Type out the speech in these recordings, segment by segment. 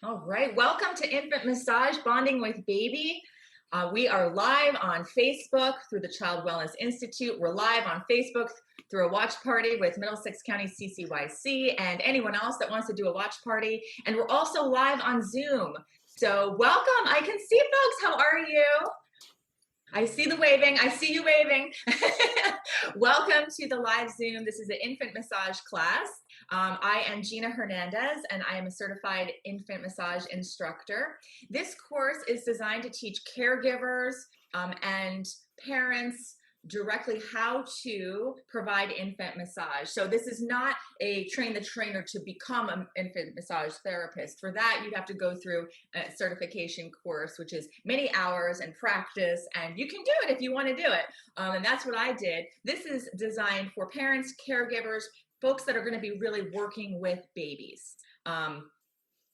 All right, welcome to Infant Massage Bonding with Baby. We are live on Facebook through the Child Wellness Institute. We're live on Facebook through a watch party with Middlesex County CCYC and anyone else that wants to do a watch party. And we're also live on Zoom. So welcome. I can see folks. How are you? I see the waving. I see you waving. Welcome to the live Zoom. This is an infant massage class. I am Gina Hernandez, and I am a certified infant massage instructor. This course is designed to teach caregivers and parents directly how to provide infant massage. So this is not a train the trainer to become an infant massage therapist. For that, you'd have to go through a certification course, which is many hours and practice, and you can do it if you want to do it. And that's what I did. This is designed for parents, caregivers, folks that are going to be really working with babies.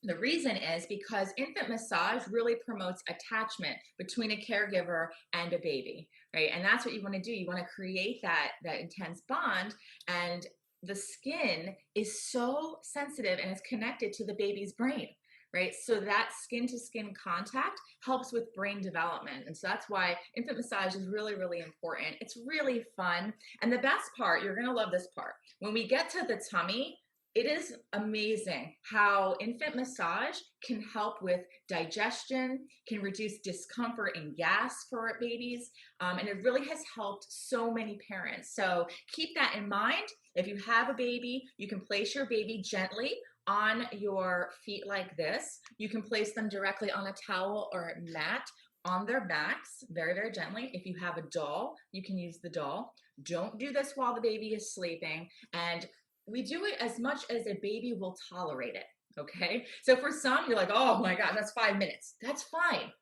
The reason is because infant massage really promotes attachment between a caregiver and a baby, right? And that's what you want to do. You want to create that intense bond, and the skin is so sensitive and it's connected to the baby's brain, right? So that skin to skin contact helps with brain development. And so that's why infant massage is really, really important. It's really fun. And the best part, you're going to love this part. When we get to the tummy, it is amazing how infant massage can help with digestion, can reduce discomfort and gas for babies, and it really has helped so many parents. So keep that in mind. If you have a baby, you can place your baby gently on your feet like this. You can place them directly on a towel or a mat on their backs, very, very gently. If you have a doll, you can use the doll. Don't do this while the baby is sleeping. And we do it as much as a baby will tolerate it, okay? So for some, you're like, oh my God, that's 5 minutes. That's fine.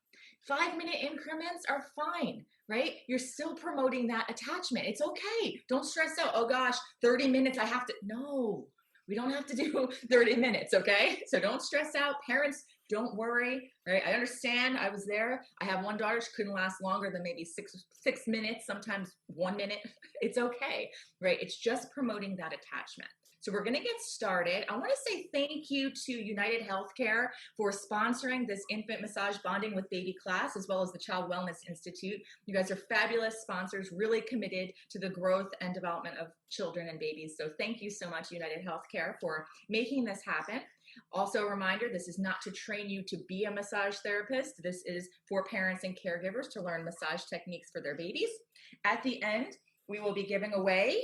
5-minute increments are fine, right? You're still promoting that attachment. It's okay. Don't stress out. Oh gosh, 30 minutes, I have to. No, we don't have to do 30 minutes, okay? So don't stress out. Parents, don't worry, right? I understand. I was there. I have one daughter. She couldn't last longer than maybe six minutes, sometimes 1 minute. It's okay, right? It's just promoting that attachment. So we're going to get started. I want to say thank you to United Healthcare for sponsoring this infant massage bonding with baby class, as well as the Child Wellness Institute. You guys are fabulous sponsors, really committed to the growth and development of children and babies. So thank you so much, United Healthcare, for making this happen. Also a reminder, this is not to train you to be a massage therapist. This is for parents and caregivers to learn massage techniques for their babies. At the end, we will be giving away,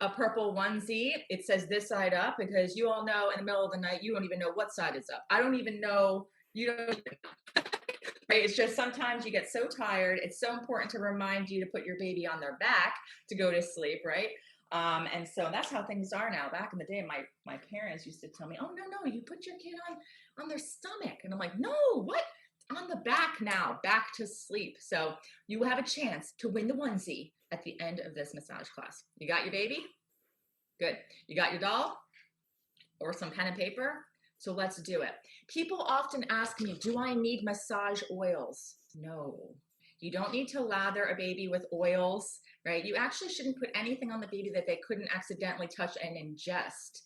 a purple onesie. It says this side up because you all know in the middle of the night, you don't even know what side is up. I don't even know, you don't even know. Right? It's just sometimes you get so tired. It's so important to remind you to put your baby on their back to go to sleep, right? And so that's how things are now. Back in the day, my parents used to tell me, oh, no, you put your kid on their stomach. And I'm like, no, what? On the back now, back to sleep. So you have a chance to win the onesie at the end of this massage class. You got your baby? Good. You got your doll or some pen and paper? So let's do it. People often ask me, do I need massage oils? No, you don't need to lather a baby with oils, right? You actually shouldn't put anything on the baby that they couldn't accidentally touch and ingest.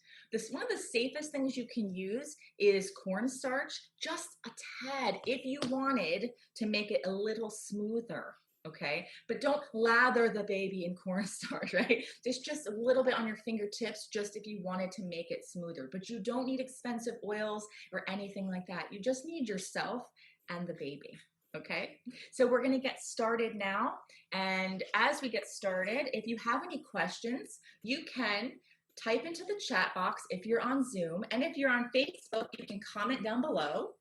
One of the safest things you can use is cornstarch, just a tad, if you wanted to make it a little smoother, okay? But don't lather the baby in cornstarch, right? Just a little bit on your fingertips, just if you wanted to make it smoother. But you don't need expensive oils or anything like that. You just need yourself and the baby. Okay, so we're going to get started now. And as we get started, if you have any questions, you can type into the chat box if you're on Zoom. And if you're on Facebook, you can comment down below,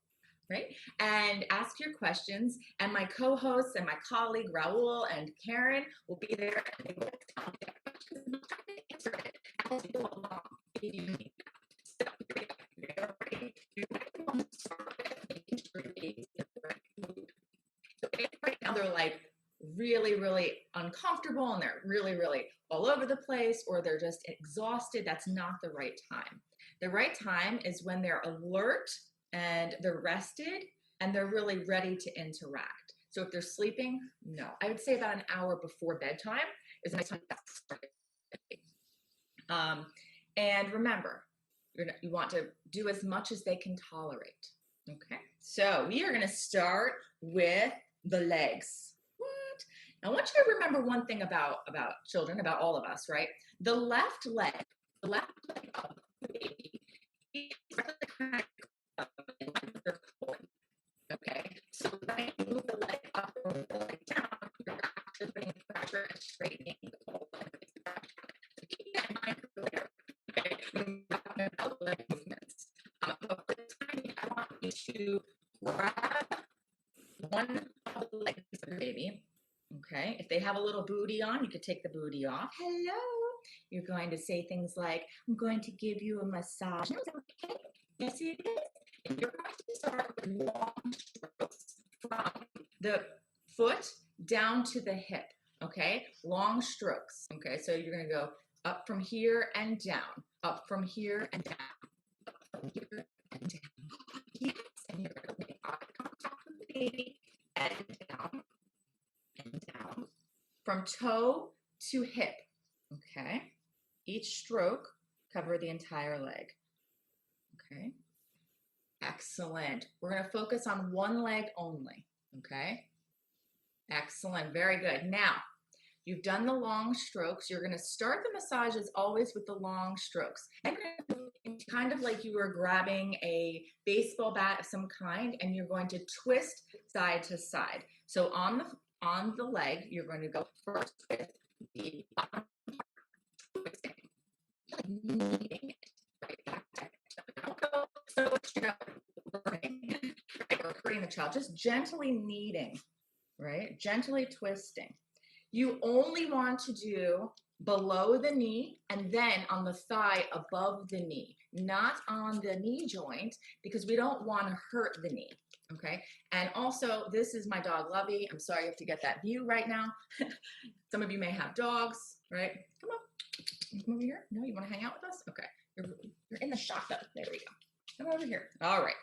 right? And ask your questions. And my co-hosts and my colleague, Raul and Karen, will be there. And they will tell you their questions and I'll try to answer it as we go along if you need that. So you're ready. Want to start with making sure your baby's in the right mood. So if right now they're like really, really uncomfortable and they're really, really all over the place or they're just exhausted, that's not the right time. The right time is when they're alert and they're rested and they're really ready to interact. So if they're sleeping, no. I would say about an hour before bedtime is a nice time to start. And remember, You want to do as much as they can tolerate. Okay, so we are going to start with the legs. What? I want you to remember one thing about children, about all of us, right? The left leg of the baby is kind of okay. So when you move the leg up or move the leg down, you're actually putting pressure and straightening the whole leg. So keep that in mind for later. Okay, when you're talking about leg movements. But for the time, I want you to grab one of the legs of the baby. Okay, if they have a little booty on, you could take the booty off. Hello. You're going to say things like, I'm going to give you a massage. Okay. Yes, it is. And you're going to start with long strokes from the foot down to the hip. Okay, long strokes. Okay, so you're going to go up from here and down, up from here and down, up from here and down. Yes, and you're going to make eye contact with the baby and down and down from toe to hip. Okay, each stroke cover the entire leg. Okay, excellent. We're going to focus on one leg only. Okay, excellent, very good. Now you've done the long strokes. You're going to start the massages always with the long strokes. And kind of like you were grabbing a baseball bat of some kind, and you're going to twist side to side. So on the leg, you're going to go first with the bottom part, twisting, like kneading it, right? Don't go so hurting, right? Or hurting the child. Just gently kneading, right? Gently twisting. You only want to do below the knee and then on the thigh above the knee, not on the knee joint, because we don't want to hurt the knee. Okay. And also, this is my dog Lovey. I'm sorry you have to get that view right now. Some of you may have dogs, right? Come on. Come over here. No, you want to hang out with us? Okay. You're in the shot though. There we go. Come over here. All right.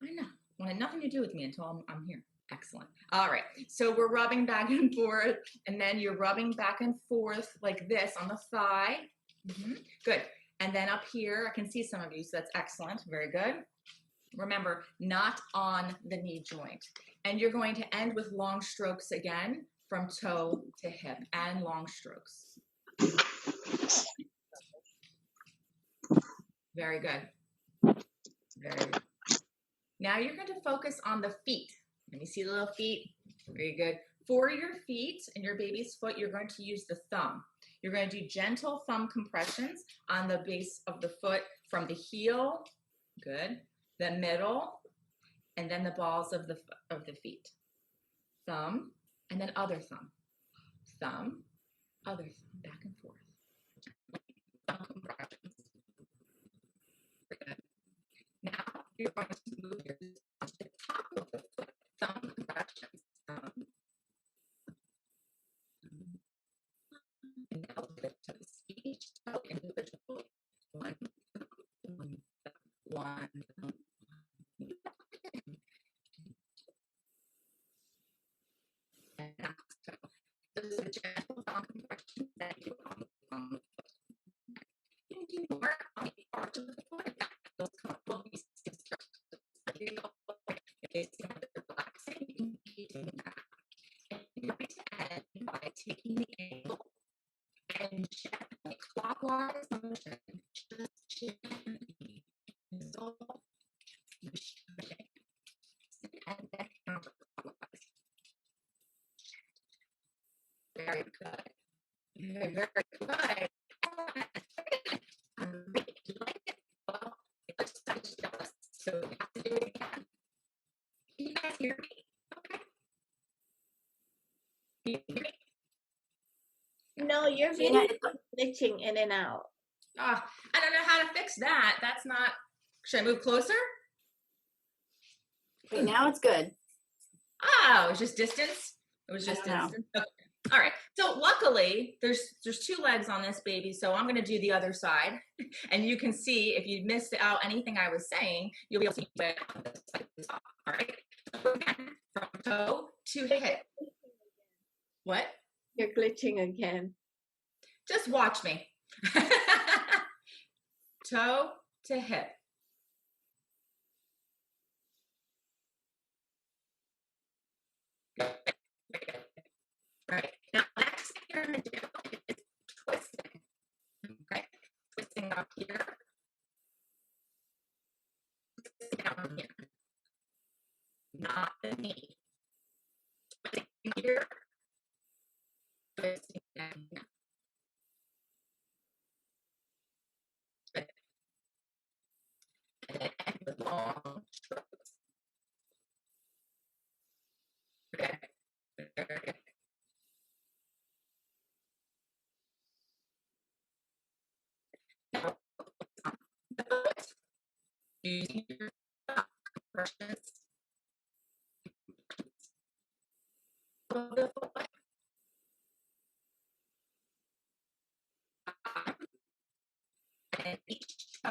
I know. Wanted nothing to do with me until I'm here. Excellent. All right. So we're rubbing back and forth, and then you're rubbing back and forth like this on the thigh. Good. And then up here, I can see some of you, so that's excellent. Very good. Remember, not on the knee joint. And you're going to end with long strokes again from toe to hip, and long strokes. Very good. Very good. Now you're going to focus on the feet. Let me see the little feet. Very good. For your feet and your baby's foot, you're going to use the thumb. You're going to do gentle thumb compressions on the base of the foot from the heel, good, the middle, and then the balls of the feet. Thumb, and then other thumb. Thumb, other thumb, back and forth. Thumb compressions. Good. Now you're going to move your to the top of the foot. Thumb compressions. Thumb. And now lift toes. Each toe individually. One. And now toe. This is a gentle thumb compression that you on the foot. You can do more on the arch of the foot. Those comfortable pieces. If they seem a bit relaxing, you can keep doing that. And you're going to end by taking the angle and gently clockwise motion, just gently dissolve the shape and then counterclockwise. Very good. Very, very good. I really like it. Well, it looks like I'm jealous, so we have to do it again. Can you guys hear me? Okay. Can you hear me? No, your video is glitching in and out. I don't know how to fix that. That's not. Should I move closer? Okay, now it's good. Oh, it was just distance. It was just distance. Okay. All right. So luckily, there's 2 legs on this baby, so I'm going to do the other side, and you can see if you missed out anything I was saying, you'll be able to see it on this side. All right. So again, from toe to hip. What? You're glitching again. Just watch me. Toe to hip. Right. Now, next thing you're going to do is twisting. Okay. Twisting up here. Twisting down here. Not the knee. Twisting here. Twisting down here. Good. And then end with long strokes. Okay. Very good. Now, the foot. Using your brushes. The foot. And each toe.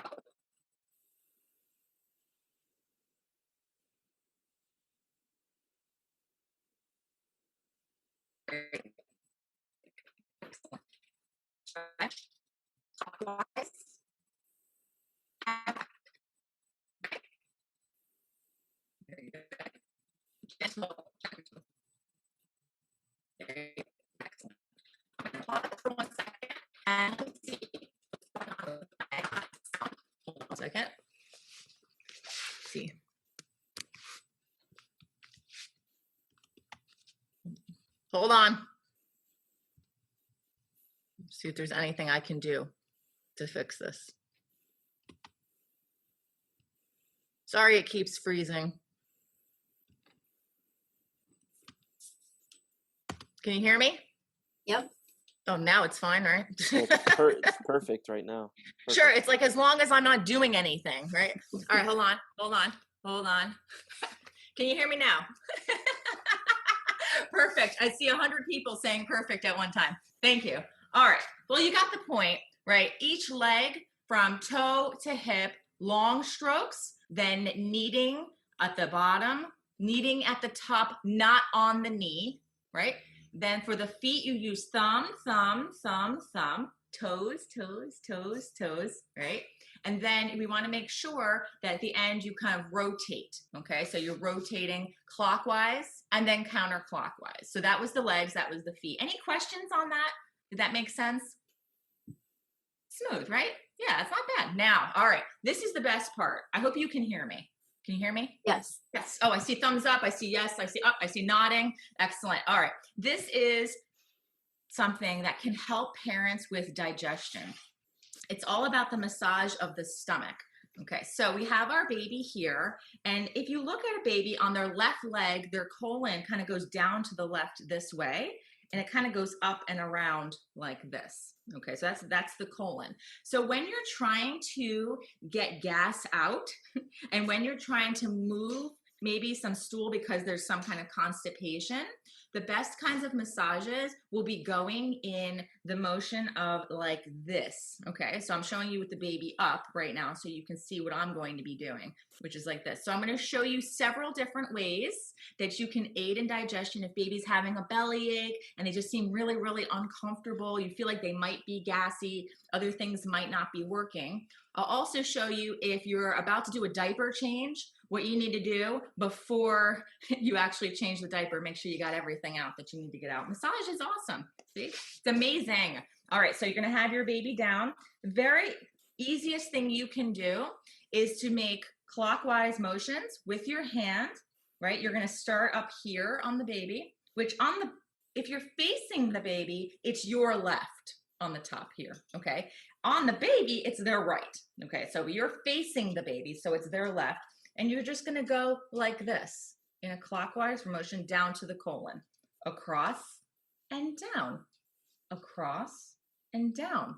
Excellent. Stretch clockwise. And back. Very good. Gentle, gentle. Very good. Excellent. I'm going to pause for 1 second and see what's going on with my sound. Hold on a second. See. Hold on. See if there's anything I can do to fix this. Sorry, it keeps freezing. Can you hear me? Yep. Oh, now it's fine, right? It's perfect right now. Perfect. Sure, it's like as long as I'm not doing anything, right? All right, hold on. Can you hear me now? Perfect. I see 100 people saying perfect at one time. Thank you. All right. Well, you got the point, right? Each leg from toe to hip, long strokes, then kneading at the bottom, kneading at the top, not on the knee, right? Then for the feet, you use thumb, thumb, thumb, thumb, toes, toes, toes, toes, right? And then we want to make sure that at the end you kind of rotate, okay? So you're rotating clockwise and then counterclockwise. So that was the legs, that was the feet. Any questions on that? Did that make sense? Smooth, right? Yeah, it's not bad. Now, all right, this is the best part. I hope you can hear me. Can you hear me? Yes. Yes. Oh, I see thumbs up. I see yes. I see up. I see nodding. Excellent. All right. This is something that can help parents with digestion. It's all about the massage of the stomach. Okay, so we have our baby here, and if you look at a baby on their left leg, their colon kind of goes down to the left this way, and it kind of goes up and around like this. Okay, so that's the colon. So when you're trying to get gas out, and when you're trying to move maybe some stool because there's some kind of constipation, the best kinds of massages will be going in the motion of like this. Okay, so I'm showing you with the baby up right now so you can see what I'm going to be doing, which is like this. So I'm going to show you several different ways that you can aid in digestion if baby's having a bellyache and they just seem really, really uncomfortable. You feel like they might be gassy, other things might not be working. I'll also show you if you're about to do a diaper change, what you need to do before you actually change the diaper. Make sure you got everything out that you need to get out. Massage is awesome. See, it's amazing. All right, so you're gonna have your baby down. The very easiest thing you can do is to make clockwise motions with your hand, right? You're gonna start up here on the baby, which if you're facing the baby, it's your left on the top here, okay? On the baby, it's their right, okay? So you're facing the baby, so it's their left. And you're just gonna go like this in a clockwise motion down to the colon, across and down, across and down.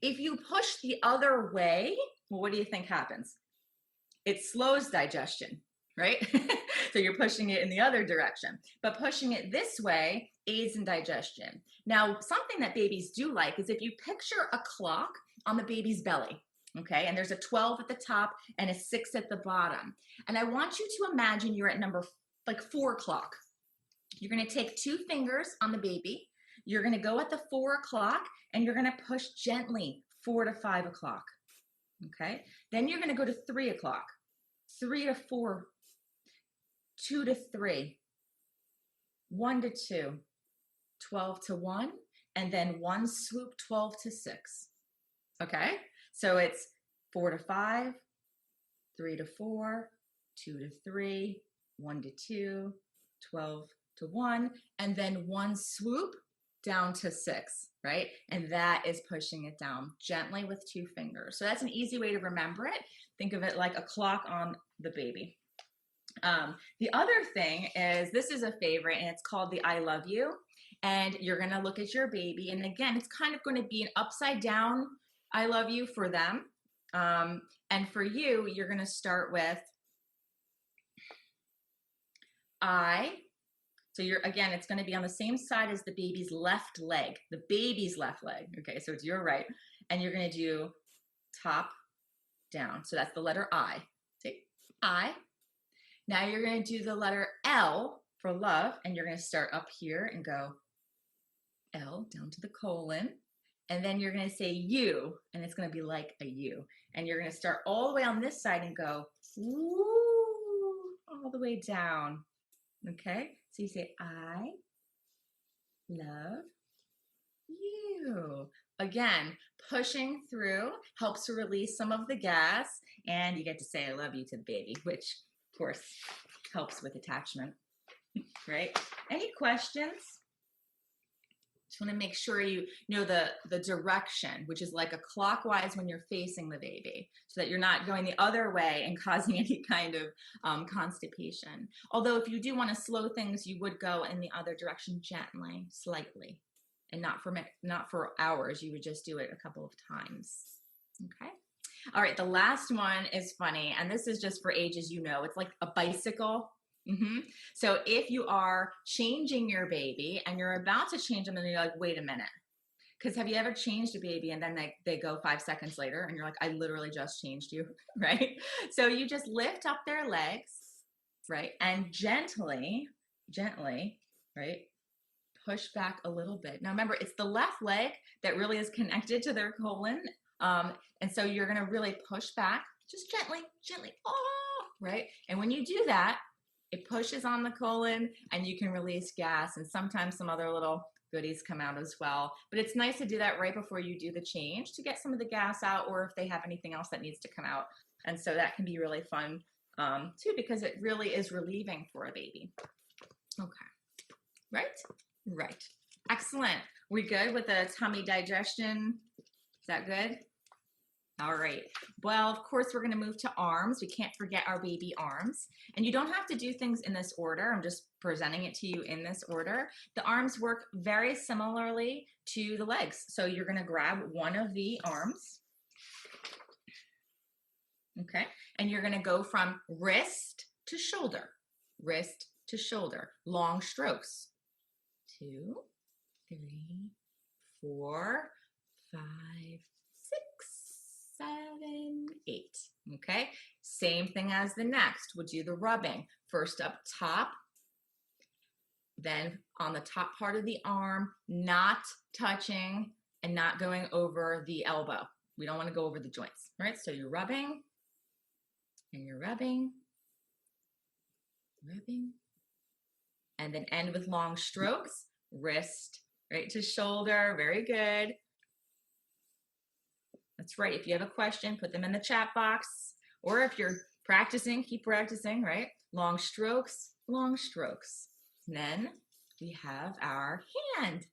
If you push the other way, well, what do you think happens? It slows digestion, right? So you're pushing it in the other direction, but pushing it this way aids in digestion. Now, something that babies do like is if you picture a clock on the baby's belly, okay, and there's a 12 at the top and a 6 at the bottom. And I want you to imagine you're at number like 4 o'clock. You're gonna take 2 fingers on the baby. You're gonna go at the 4 o'clock and you're gonna push gently 4 to 5 o'clock. Okay. Then you're going to go to 3 o'clock, 3 to 4, 2 to 3, 1 to 2, 12 to 1, and then one swoop, 12 to 6. Okay. So it's 4 to 5, 3 to 4, 2 to 3, 1 to 2, 12 to 1, and then one swoop down to 6, right? And that is pushing it down gently with 2 fingers. So that's an easy way to remember it. Think of it like a clock on the baby. The other thing is, this is a favorite, and it's called the I love you. And you're going to look at your baby. And again, it's kind of going to be an upside down I love you for them. And for you, you're going to start with I. So again, it's going to be on the same side as the baby's left leg, the baby's left leg. Okay, so it's your right. And you're going to do top down. So that's the letter I. See, I. Now you're going to do the letter L for love, and you're going to start up here and go L down to the colon. And then you're going to say U, and it's going to be like a U. And you're going to start all the way on this side and go woo, all the way down. Okay, so you say, I love you. Again, pushing through helps to release some of the gas, and you get to say, I love you to the baby, which, of course, helps with attachment, right? Any questions? Just want to make sure you know the direction, which is like a clockwise when you're facing the baby, so that you're not going the other way and causing any kind of constipation. Although if you do want to slow things, you would go in the other direction gently, slightly, and not for hours. You would just do it a couple of times. Okay. All right. The last one is funny, and this is just for ages, it's like a bicycle. So if you are changing your baby and you're about to change them and you're like, wait a minute. Because have you ever changed a baby and then they go 5 seconds later and you're like, I literally just changed you, right? So you just lift up their legs, right? And gently, right? Push back a little bit. Now remember, it's the left leg that really is connected to their colon. And so you're going to really push back just gently, oh, right? And when you do that, it pushes on the colon and you can release gas, and sometimes some other little goodies come out as well. But it's nice to do that right before you do the change to get some of the gas out, or if they have anything else that needs to come out. And so that can be really fun too, because it really is relieving for a baby. Okay, right. Excellent. We good with the tummy digestion? Is that good? All right. Well, of course, we're going to move to arms. We can't forget our baby arms. And you don't have to do things in this order. I'm just presenting it to you in this order. The arms work very similarly to the legs. So you're going to grab one of the arms. Okay. And you're going to go from wrist to shoulder. Wrist to shoulder. Long strokes. 2, 3, 4, 5, 6, 7, 8. Okay, same thing as the next. We'll do the rubbing. First up top, then on the top part of the arm, not touching and not going over the elbow. We don't want to go over the joints, right? So you're rubbing and you're rubbing, and then end with long strokes. Wrist right to shoulder. Very good. That's right. If you have a question, put them in the chat box. Or if you're practicing, keep practicing, right? Long strokes, long strokes. And then we have our hand,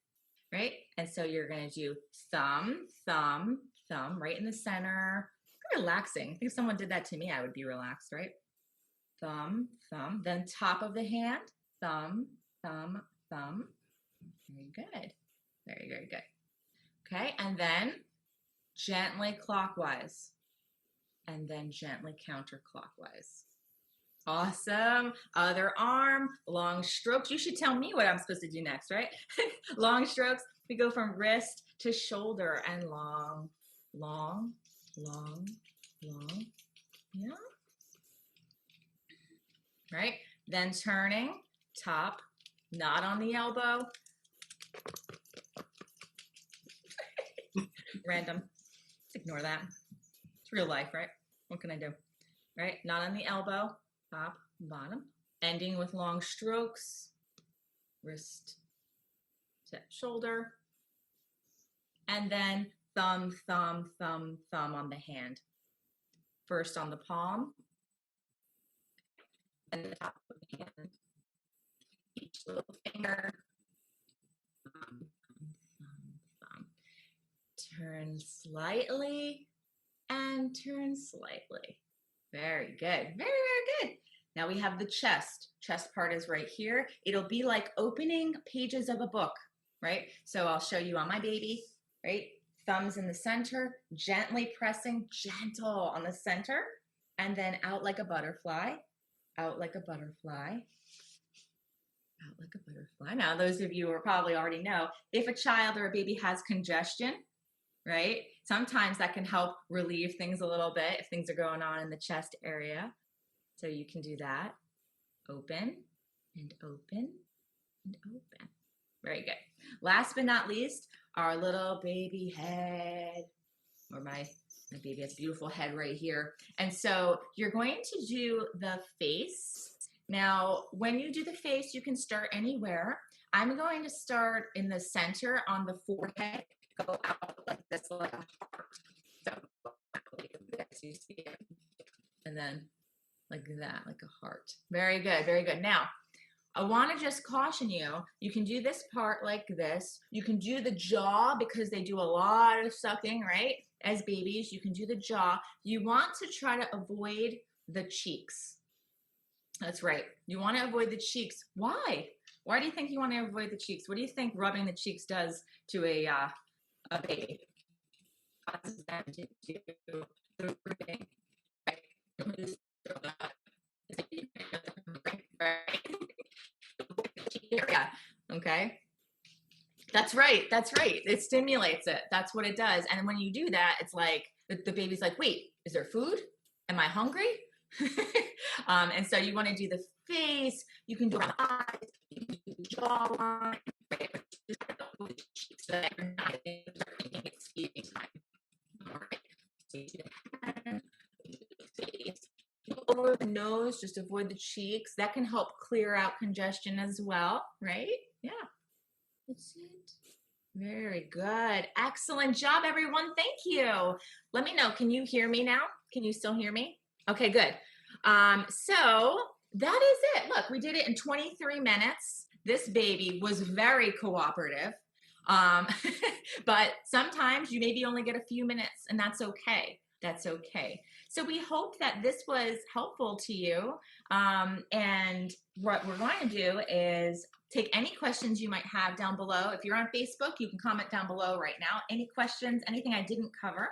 right? And so you're going to do thumb, thumb, thumb right in the center. Relaxing. I think if someone did that to me, I would be relaxed, right? Thumb, thumb. Then top of the hand, thumb, thumb, thumb. Very good. Very, very good. Okay, and then gently clockwise, and then gently counterclockwise. Awesome. Other arm, long strokes. You should tell me what I'm supposed to do next, right? Long strokes. We go from wrist to shoulder and long, long, long, long. Yeah. Right? Then turning, top, not on the elbow. Random. Ignore that. It's real life, right? What can I do? Right? Not on the elbow, top, bottom. Ending with long strokes, wrist, tip, shoulder. And then thumb, thumb, thumb, thumb on the hand. First on the palm, and the top of the hand. Each little finger. Thumb, thumb, thumb. Turn slightly and turn slightly. Very good. Very, very good. Now we have the chest. Chest part is right here. It'll be like opening pages of a book, right? So I'll show you on my baby, right? Thumbs in the center, gently pressing, gentle on the center, and then out like a butterfly, out like a butterfly, out like a butterfly. Now, those of you who probably already know, if a child or a baby has congestion, right? Sometimes that can help relieve things a little bit if things are going on in the chest area. So you can do that. Open and open and open. Very good. Last but not least, our little baby head, or my baby has a beautiful head right here. And so you're going to do the face. Now, when you do the face, you can start anywhere. I'm going to start in the center on the forehead, go out like this, like a heart. So like this, you see it. And then like that, like a heart. Very good, very good. Now, I want to just caution you, you can do this part like this. You can do the jaw because they do a lot of sucking, right? As babies, you can do the jaw. You want to try to avoid the cheeks. That's right. You want to avoid the cheeks. Why? Why do you think you want to avoid the cheeks? What do you think rubbing the cheeks does to a baby? Causes them to do the ripping, right? Area. Okay. That's right. That's right. It stimulates it. That's what it does. And when you do that, it's like the baby's like, wait, is there food? Am I hungry? And so you want to do the face. You can do the eyes. You can do the jawline. Right? So that you're not thinking it's feeding time. All right. So you do the hand, you do the face. Over the nose, just avoid the cheeks. That can help clear out congestion as well, right? Yeah. That's it. Very good. Excellent job, everyone. Thank you. Let me know. Can you hear me now? Can you still hear me? Okay, good. So that is it. Look, we did it in 23 minutes. This baby was very cooperative. But sometimes you maybe only get a few minutes, and that's okay. That's okay. So we hope that this was helpful to you. And what we're going to do is take any questions you might have down below. If you're on Facebook, you can comment down below right now. Any questions, anything I didn't cover.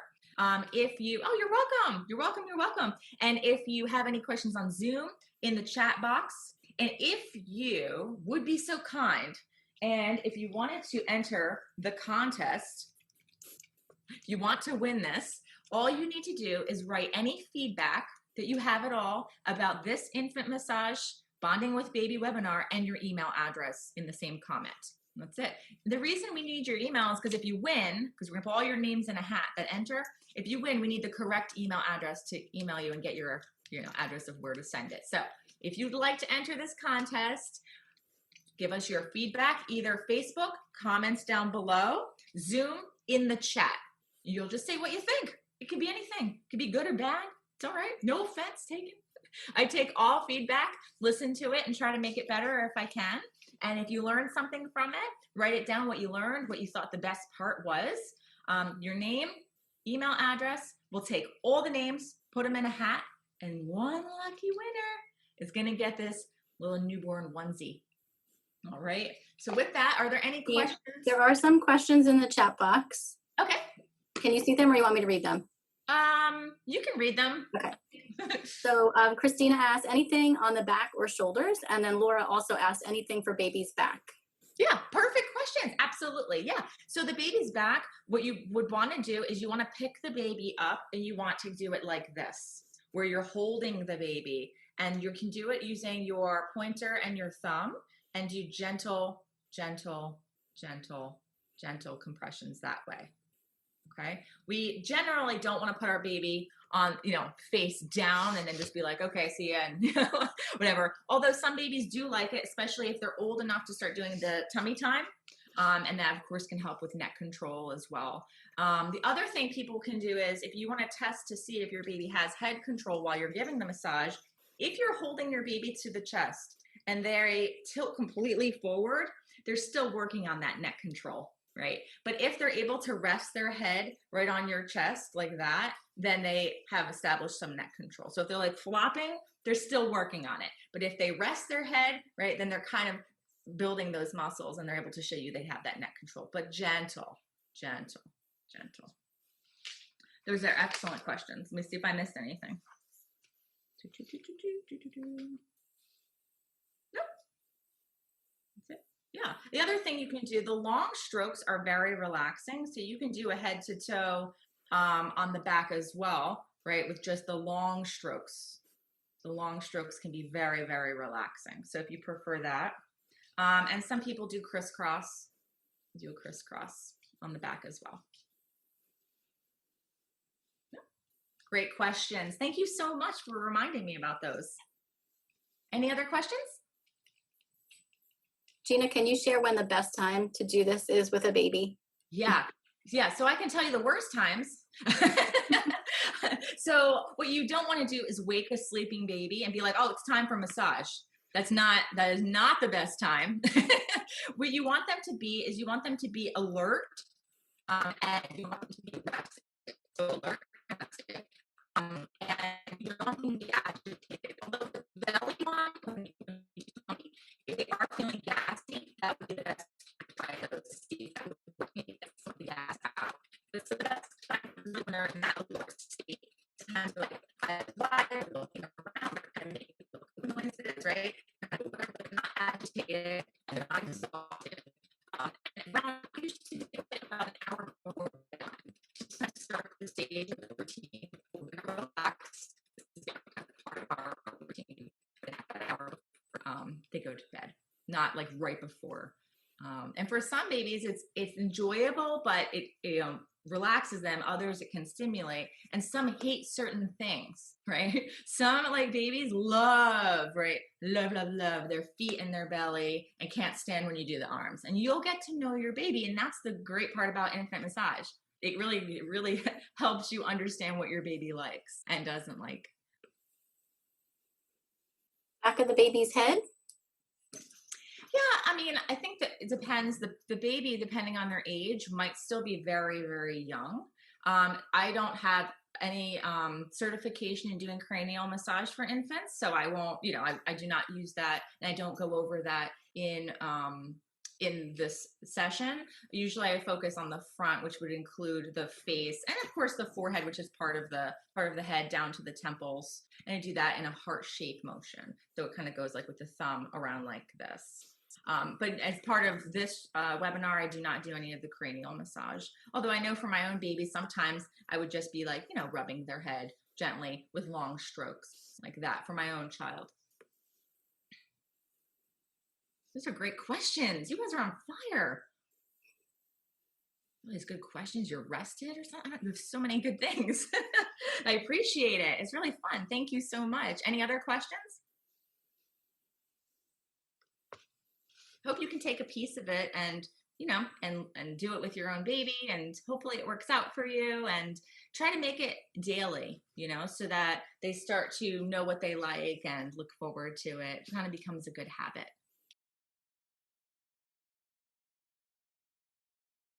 If you, oh, you're welcome. You're welcome. You're welcome. And if you have any questions on Zoom, in the chat box. And if you would be so kind, and if you wanted to enter the contest, if you want to win this, all you need to do is write any feedback that you have at all about this infant massage bonding with baby webinar and your email address in the same comment. That's it. The reason we need your email is because if you win, because we're gonna put all your names in a hat that enter, if you win, we need the correct email address to email you and get your address of where to send it. So if you'd like to enter this contest, give us your feedback, either Facebook, comments down below, Zoom, in the chat. You'll just say what you think. It could be anything. It could be good or bad. It's all right. No offense taken. I take all feedback, listen to it, and try to make it better if I can. And if you learned something from it, write it down, what you learned, what you thought the best part was, your name, email address. We'll take all the names, put them in a hat, and one lucky winner is going to get this little newborn onesie. All right. So with that, are there any questions? There are some questions in the chat box. Okay. Can you see them or you want me to read them? You can read them. Okay. So Christina asked anything on the back or shoulders, and then Laura also asked anything for baby's back. Yeah, perfect questions. Absolutely. Yeah. So the baby's back, what you would want to do is you want to pick the baby up and you want to do it like this, where you're holding the baby, and you can do it using your pointer and your thumb and do gentle, gentle, gentle, gentle compressions that way. Okay. We generally don't want to put our baby on, face down and then just be like, okay, see ya, and whatever. Although some babies do like it, especially if they're old enough to start doing the tummy time. And that, of course, can help with neck control as well. The other thing people can do is if you want to test to see if your baby has head control while you're giving the massage, if you're holding your baby to the chest and they tilt completely forward, they're still working on that neck control, right? But if they're able to rest their head right on your chest like that, then they have established some neck control. So if they're like flopping, they're still working on it. But if they rest their head, right, then they're kind of building those muscles and they're able to show you they have that neck control, but gentle, gentle, gentle. Those are excellent questions. Let me see if I missed anything. Nope. That's it. Yeah. The other thing you can do, the long strokes are very relaxing. So you can do a head to toe on the back as well, right? With just the long strokes. The long strokes can be very, very relaxing. So if you prefer that. And some people do crisscross, do a crisscross on the back as well. Great questions. Thank you so much for reminding me about those. Any other questions? Gina, can you share when the best time to do this is with a baby? Yeah. So I can tell you the worst times. So what you don't want to do is wake a sleeping baby and be like, oh, it's time for massage. That is not the best time. What you want them to be is you want them to be alert, and you want them to be rested. So alert, rested. And you don't want them to be agitated. Although the belly one, if they are feeling gassy, that would be the best time to try those to see if that would get some of the gas out. But so the best time when they're in that alert state. Sometimes like why they're looking around, they're kind of making noises, right? But they're not agitated and they're not exhausted. And around usually about an hour before we're done, just kind of start the stage of the routine. We're going to relax. This is part of our routine. An hour before they go to bed, not like right before. And for some babies, it's enjoyable, but it relaxes them. Others it can stimulate, and some hate certain things, right? Some like babies love their feet in their belly and can't stand when you do the arms. And you'll get to know your baby, and that's the great part about infant massage. It really helps you understand what your baby likes and doesn't like. Back of the baby's head? Yeah, I mean, I think that it depends. The baby, depending on their age, might still be very, very young. I don't have any certification in doing cranial massage for infants, so I won't, I do not use that, and I don't go over that in this session. Usually I focus on the front, which would include the face and of course the forehead, which is part of the head down to the temples. And I do that in a heart shape motion. So it kind of goes like with the thumb around like this. But as part of this webinar, I do not do any of the cranial massage. Although I know for my own baby, sometimes I would just be like, rubbing their head gently with long strokes like that for my own child. Those are great questions. You guys are on fire. All these good questions. You're rested or something? You have so many good things. I appreciate it. It's really fun. Thank you so much. Any other questions? Hope you can take a piece of it and and do it with your own baby, and hopefully it works out for you, and try to make it daily, so that they start to know what they like and look forward to it. It kind of becomes a good habit.